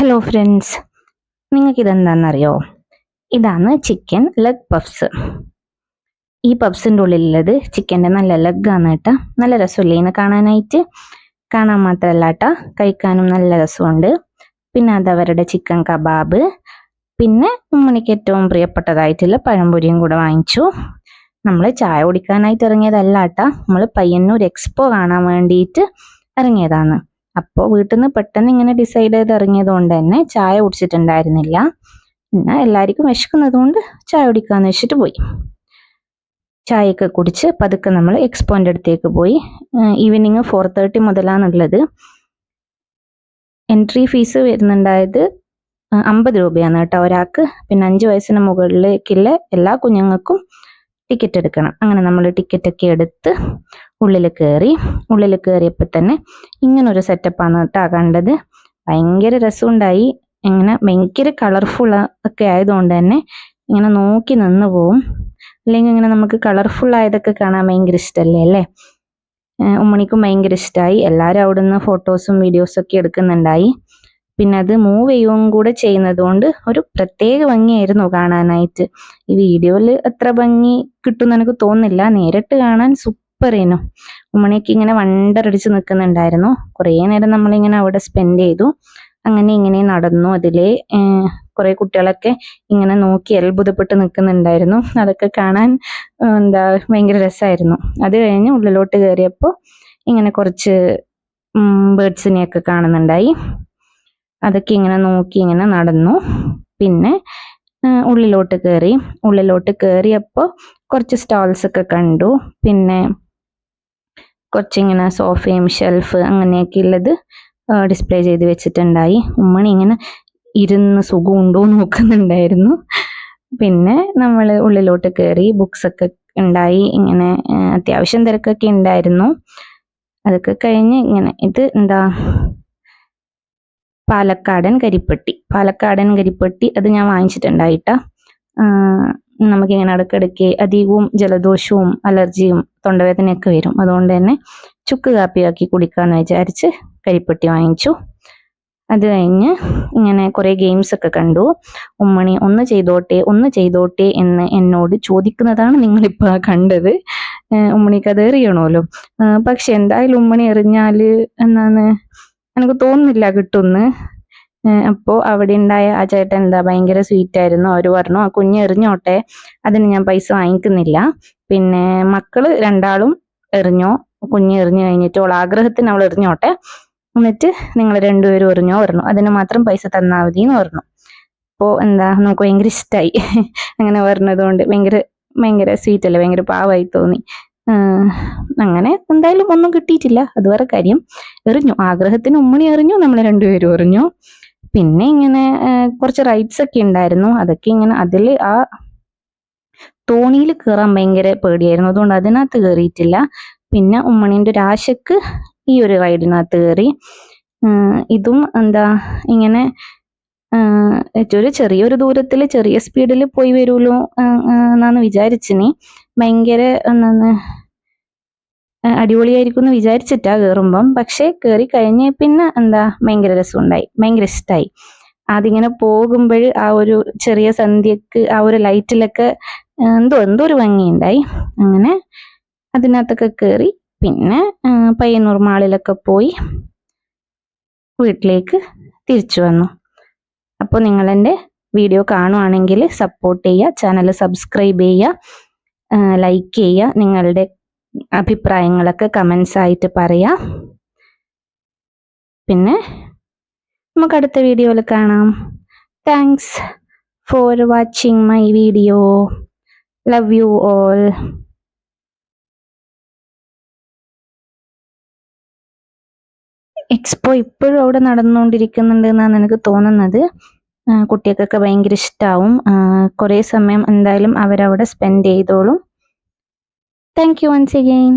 Hello friends, നിങ്ങൾക്ക് ഇതെന്താണെന്നറിയോ? ഇതാണ് chicken leg puffs. ഈ പഫ്സിൻ്റെ ഉള്ളിലുള്ളത് ചിക്കൻ്റെ നല്ല ലെഗാണ് കേട്ടോ. നല്ല രസമില്ലേ ഇന്ന് കാണാനായിട്ട്? കാണാൻ മാത്രമല്ല കേട്ടോ, കഴിക്കാനും നല്ല രസമുണ്ട്. പിന്നെ അതവരുടെ ചിക്കൻ കബാബ്, പിന്നെ ഉമ്മണിക്ക് ഏറ്റവും പ്രിയപ്പെട്ടതായിട്ടുള്ള പഴംപൊരിയും കൂടെ വാങ്ങിച്ചു. നമ്മൾ ചായ കുടിക്കാനായിട്ട് ഇറങ്ങിയതല്ല കേട്ടോ, നമ്മൾ പയ്യന്നൂർ എക്സ്പോ കാണാൻ വേണ്ടിയിട്ട് ഇറങ്ങിയതാണ്. അപ്പോൾ വീട്ടിൽ നിന്ന് പെട്ടെന്ന് ഇങ്ങനെ ഡിസൈഡ് ചെയ്ത് ഇറങ്ങിയത് കൊണ്ട് തന്നെ ചായ കുടിച്ചിട്ടുണ്ടായിരുന്നില്ല. പിന്നെ എല്ലാവർക്കും വിശക്കുന്നത് കൊണ്ട് ചായ കുടിക്കാമെന്ന് വെച്ചിട്ട് പോയി. ചായയൊക്കെ കുടിച്ച് പതുക്കെ നമ്മൾ എക്സ്പോൻ്റെ അടുത്തേക്ക് പോയി. ഈവനിങ് 4:30 മുതലാണുള്ളത്. എൻട്രി ഫീസ് വരുന്നുണ്ടായത് 50 രൂപയാണ് കേട്ടോ ഒരാൾക്ക്. പിന്നെ 5 വയസ്സിന് മുകളിലേക്കുള്ള എല്ലാ കുഞ്ഞുങ്ങൾക്കും ടിക്കറ്റ് എടുക്കണം. അങ്ങനെ നമ്മൾ ടിക്കറ്റൊക്കെ എടുത്ത് ഉള്ളിൽ കയറിയപ്പോൾ തന്നെ ഇങ്ങനൊരു സെറ്റപ്പാണ് കേട്ടോ കണ്ടത്. ഭയങ്കര രസമുണ്ടായി. ഇങ്ങനെ ഭയങ്കര കളർഫുൾ ഒക്കെ ആയതുകൊണ്ട് തന്നെ ഇങ്ങനെ നോക്കി നിന്ന് പോവും. അല്ലെങ്കിൽ ഇങ്ങനെ നമുക്ക് കളർഫുൾ ആയതൊക്കെ കാണാൻ ഭയങ്കര ഇഷ്ടമല്ലേ അല്ലേ? ഉമ്മണിക്കും ഭയങ്കര ഇഷ്ടമായി. എല്ലാവരും അവിടുന്ന് ഫോട്ടോസും വീഡിയോസൊക്കെ എടുക്കുന്നുണ്ടായി. പിന്നെ അത് മൂവ് ചെയ്യുകയും കൂടെ ചെയ്യുന്നത് കൊണ്ട് ഒരു പ്രത്യേക ഭംഗിയായിരുന്നു കാണാനായിട്ട്. ഈ വീഡിയോയിൽ അത്ര ഭംഗി കിട്ടുമെന്ന് എനിക്ക് തോന്നുന്നില്ല, നേരിട്ട് കാണാൻ സൂപ്പറേനു. ഉമ്മണിയൊക്കെ ഇങ്ങനെ വണ്ടറടിച്ച് നിൽക്കുന്നുണ്ടായിരുന്നു. കുറേ നേരം നമ്മളിങ്ങനെ അവിടെ സ്പെൻഡ് ചെയ്തു. അങ്ങനെ ഇങ്ങനെ നടന്നു. അതിലെ കുറേ കുട്ടികളൊക്കെ ഇങ്ങനെ നോക്കി അത്ഭുതപ്പെട്ട് നിൽക്കുന്നുണ്ടായിരുന്നു. അതൊക്കെ കാണാൻ ഭയങ്കര രസമായിരുന്നു. അത് കഴിഞ്ഞ് ഉള്ളിലോട്ട് കയറിയപ്പോൾ ഇങ്ങനെ കുറച്ച് ബേർഡ്സിനെയൊക്കെ കാണുന്നുണ്ടായി. അതൊക്കെ ഇങ്ങനെ നോക്കി ഇങ്ങനെ നടന്നു. പിന്നെ ഉള്ളിലോട്ട് കയറിയപ്പോൾ കുറച്ച് സ്റ്റാൾസ് ഒക്കെ കണ്ടു. പിന്നെ കുറച്ചിങ്ങനെ സോഫയും ഷെൽഫ് അങ്ങനെയൊക്കെ ഉള്ളത് ഡിസ്പ്ലേ ചെയ്ത് വെച്ചിട്ടുണ്ടായി. ഉമ്മണി ഇങ്ങനെ ഇരുന്ന് സുഖമുണ്ടോ നോക്കുന്നുണ്ടായിരുന്നു. പിന്നെ നമ്മൾ ഉള്ളിലോട്ട് കയറി. ബുക്സൊക്കെ ഉണ്ടായി. ഇങ്ങനെ അത്യാവശ്യം തിരക്കൊക്കെ ഉണ്ടായിരുന്നു. അതൊക്കെ കഴിഞ്ഞ് ഇങ്ങനെ ഇത് പാലക്കാടൻ കരിപ്പെട്ടി അത് ഞാൻ വാങ്ങിച്ചിട്ടുണ്ടായിട്ടാ. നമുക്കിങ്ങനെ ഇടയ്ക്കിടയ്ക്ക് അധികവും ജലദോഷവും അലർജിയും തൊണ്ടവേദനയൊക്കെ വരും. അതുകൊണ്ട് തന്നെ ചുക്ക് കാപ്പിയാക്കി കുടിക്കാമെന്ന് വിചാരിച്ച് കരിപ്പെട്ടി വാങ്ങിച്ചു. അത് കഴിഞ്ഞ് ഇങ്ങനെ കുറേ ഗെയിംസ് ഒക്കെ കണ്ടു. ഉമ്മണി ഒന്ന് ചെയ്തോട്ടെ എന്ന് എന്നോട് ചോദിക്കുന്നതാണ് നിങ്ങളിപ്പോൾ കണ്ടത്. ഉമ്മണിക്ക് അത് എറിയണമല്ലോ. പക്ഷെ എന്തായാലും ഉമ്മണി എറിഞ്ഞാൽ എന്നാന്ന് എനിക്ക് തോന്നുന്നില്ല കിട്ടുമെന്ന്. അപ്പോൾ അവിടെ ഉണ്ടായ ആ ചേട്ടൻ ഭയങ്കര സ്വീറ്റായിരുന്നു. അവർ പറഞ്ഞു ആ കുഞ്ഞ് എറിഞ്ഞോട്ടെ, അതിന് ഞാൻ പൈസ വാങ്ങിക്കുന്നില്ല. പിന്നെ മക്കള് രണ്ടാളും എറിഞ്ഞോ, കുഞ്ഞ് എറിഞ്ഞു കഴിഞ്ഞിട്ട് ആഗ്രഹത്തിന് അവൾ എറിഞ്ഞോട്ടെ, എന്നിട്ട് നിങ്ങൾ രണ്ടുപേരും എറിഞ്ഞോ പറഞ്ഞു, അതിന് മാത്രം പൈസ തന്നാൽ മതി എന്ന് പറഞ്ഞു. അപ്പോൾ നമുക്ക് ഭയങ്കര ഇഷ്ടമായി അങ്ങനെ പറഞ്ഞതുകൊണ്ട്. ഭയങ്കര സ്വീറ്റ് അല്ലേ, ഭയങ്കര പാവമായി തോന്നി. അങ്ങനെ എന്തായാലും ഒന്നും കിട്ടിയിട്ടില്ല, അത് വേറെ കാര്യം. എറിഞ്ഞു, ആഗ്രഹത്തിന് ഉമ്മണി എറിഞ്ഞു, നമ്മൾ രണ്ടുപേരും എറിഞ്ഞു. പിന്നെ ഇങ്ങനെ കുറച്ച് റൈഡ്സ് ഒക്കെ ഉണ്ടായിരുന്നു. അതൊക്കെ ഇങ്ങനെ അതിൽ ആ തോണിയിൽ കയറാൻ ഭയങ്കര പേടിയായിരുന്നു, അതുകൊണ്ട് അതിനകത്ത് കയറിയിട്ടില്ല. പിന്നെ ഉമ്മണീൻ്റെ ഒരു ആശക്ക് ഈ ഒരു റൈഡിനകത്ത് കയറി. ഇതും ഇങ്ങനെ ഒരു ചെറിയൊരു ദൂരത്തിൽ ചെറിയ സ്പീഡിൽ പോയി വരുമല്ലോ എന്നാണ് വിചാരിച്ചിനി. ഭയങ്കര അടിപൊളിയായിരിക്കും എന്ന് വിചാരിച്ചിട്ടാ കയറുമ്പം. പക്ഷെ കയറി കഴിഞ്ഞ പിന്നെ ഭയങ്കര രസമുണ്ടായി, ഭയങ്കര ഇഷ്ടമായി. അതിങ്ങനെ പോകുമ്പോൾ ആ ഒരു ചെറിയ സന്ധ്യക്ക് ആ ഒരു ലൈറ്റിലൊക്കെ എന്തോ ഒരു ഭംഗിയുണ്ടായി. അങ്ങനെ അതിനകത്തൊക്കെ കയറി. പിന്നെ പയ്യന്നൂർ മാളിലൊക്കെ പോയി വീട്ടിലേക്ക് തിരിച്ചു വന്നു. അപ്പോൾ നിങ്ങളെൻ്റെ വീഡിയോ കാണുവാണെങ്കിൽ സപ്പോർട്ട് ചെയ്യുക, ചാനൽ സബ്സ്ക്രൈബ് ചെയ്യുക, ലൈക്ക് ചെയ്യുക, നിങ്ങളുടെ അഭിപ്രായങ്ങളൊക്കെ കമൻസ് ആയിട്ട് പറയാം. പിന്നെ നമുക്ക് അടുത്ത വീഡിയോയിൽ കാണാം. Thanks for watching my video. Love you all. Expo ഇപ്പോഴും അവിടെ നടന്നുകൊണ്ടിരിക്കുന്നുണ്ട് എന്നാണ് എനിക്ക് തോന്നുന്നത്. കുട്ടികൾക്കൊക്കെ ഭയങ്കര ഇഷ്ടമാവും. കുറേ സമയം എന്തായാലും അവരവിടെ സ്പെൻഡ് ചെയ്തോളും. Thank you once again.